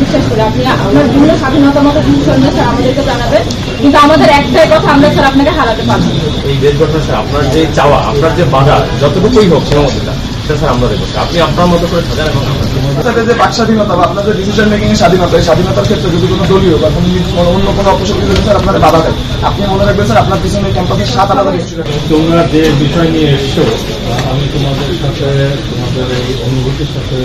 বিশ্বাস করি। আপনি আপনার বিভিন্ন স্বাধীনতা মতো বিষয় নিয়ে স্যার আমাদেরকে জানাবেন, কিন্তু আমাদের একটাই কথা, আমরা স্যার আপনাকে হারাতে পারবো। এই দেশ গঠন স্যার আপনার যে চাওয়া, আপনার যে বাধা যতটুকুই হোক সীমাবদ্ধতা, স্যার আমরা দেখবো আপনি আপনার মতো করে সাজান। এবং আমাদের যে বাক স্বাধীনতা বা আপনাদের ডিসিশন মেকিং এর স্বাধীনতা, এই স্বাধীনতার ক্ষেত্রে যদি কোনো দলীয় বা অন্য কোনো অপশক্তি যদি স্যার আপনাদের বাধা দেয়, আপনি মনে রাখবেন স্যার আপনার পিছনে ক্যাম্পাসের 7 আলাদা স্টুডেন্ট। তোমরা যে বিষয় নিয়ে এসছো, আমি তোমাদের সাথে তোমাদের এই অনুভূতির সাথে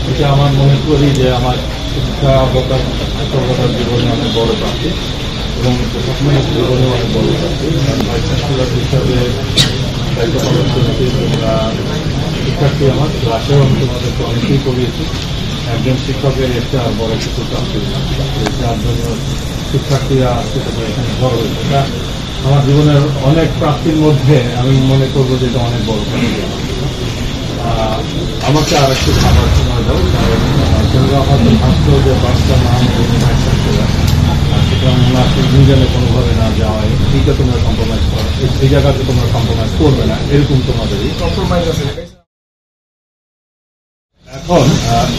এটা আমার মনে করি যে আমার শিক্ষাগতার জীবনে অনেক বড় প্রাপ্তি এবং প্রশাসনিক জীবনে অনেক বড় প্রাপ্তি। ভাইস চ্যান্সেলর হিসাবে দায়িত্ব পালন করেছি। তোমরা শিক্ষার্থী আমার ক্লাসেও আমি তোমাদেরকে অনেকেই পড়িয়েছি। একজন শিক্ষকের একটা বড় কিছু প্রাপ্তি, যার জন্য শিক্ষার্থীরা আজকে তোমরা এখানে বড় হয়েছে। এটা আমার জীবনের অনেক প্রাপ্তির মধ্যে আমি মনে করবো যে এটা অনেক বড় প্রাপ্তি। আমাকে আর একটু খাবার সময় দাও, কারণ তোমরা হয়তো ভাবছো যে বাচ্চা নাম সেটা ওনাকে দুজনে কোনোভাবে না যাওয়া, এইটা তোমরা কম্প্রোমাইজ করো, এই জায়গাতে তোমরা কম্প্রোমাইজ করবে না, এরকম তোমাদেরই কম্প্রোমাইজ আছে। এখন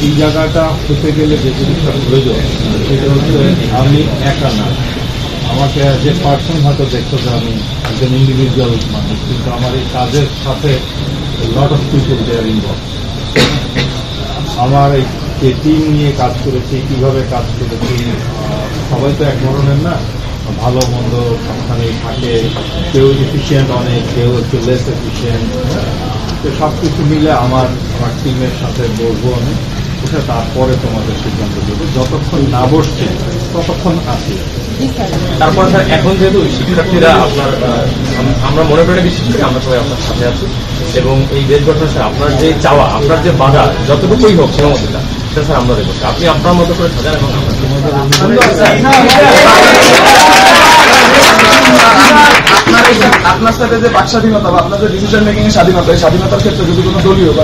এই জায়গাটা হতে গেলে যে জিনিসটা প্রয়োজন সেটা হচ্ছে আমি একা না, আমাকে যে পার্সন হয়তো দেখছো যে আমি একজন ইন্ডিভিজুয়াল মানুষ, কিন্তু আমার এই কাজের সাথে lot of people there involve. আমার এই টিম নিয়ে কাজ করেছি, কিভাবে কাজ করেছি, সবাই তো এক ধরনের না, ভালো মন্দ সবখানেই থাকে, কেউ এফিসিয়েন্ট অনেক, কেউ একটু লেস এফিসিয়েন্ট। তো সব কিছু মিলে আমার টিমের সাথে বসবো আমি, ওটা তারপরে তোমাদের সিদ্ধান্ত দেবো। যতক্ষণ না বসছে ততক্ষণ আসি। তারপর স্যার এখন যেহেতু শিক্ষার্থীরা আপনার, আমরা মনে করে বিশ্বাস করি আমরা সবাই আপনার সাথে আছি, এবং এই দেশ গঠন স্যার আপনার যে চাওয়া, আপনার যে বাধা যতটুকুই হোক সীমাবদ্ধতা, সেটা স্যার আমরা দেখবো আপনি আপনার মতো করে সাজান। এবং আপনার সাথে যে বাক স্বাধীনতা বা আপনাদের ডিসিশন মেকিং এর স্বাধীনতা, এই স্বাধীনতার ক্ষেত্রে যদি কোনো দলীয় বা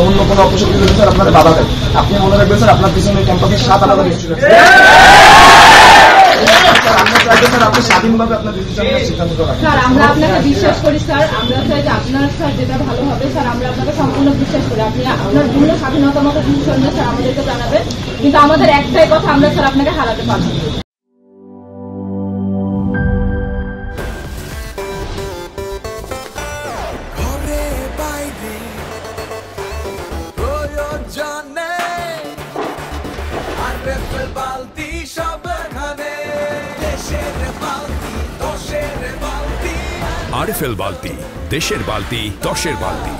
অন্য কোনো অপশক্তি যদি স্যার আপনাদের বাধা দেয়, আপনি মনে রাখবেন স্যার আপনার পিছনে ক্যাম্পাসের 7 আলাদা স্টুডেন্ট। আপনি স্বাধীনভাবে আপনার ডিসিশন নিয়ে সিদ্ধান্ত রাখেন। স্যার আমরা আপনাকে বিশ্বাস করি স্যার, আমরা চাই যে আপনার স্যার যেটা ভালো হবে স্যার, আমরা আপনাকে সম্পূর্ণ বিশ্বাস করি। আপনি আপনার বিভিন্ন স্বাধীনতা মতো বিষয় নিয়ে স্যার আমাদেরকে জানাবেন, কিন্তু আমাদের একটাই কথা, আমরা স্যার আপনাকে হারাতে পারবো। আরএফএল বালতি, দেশের বালতি, দশের বালতি।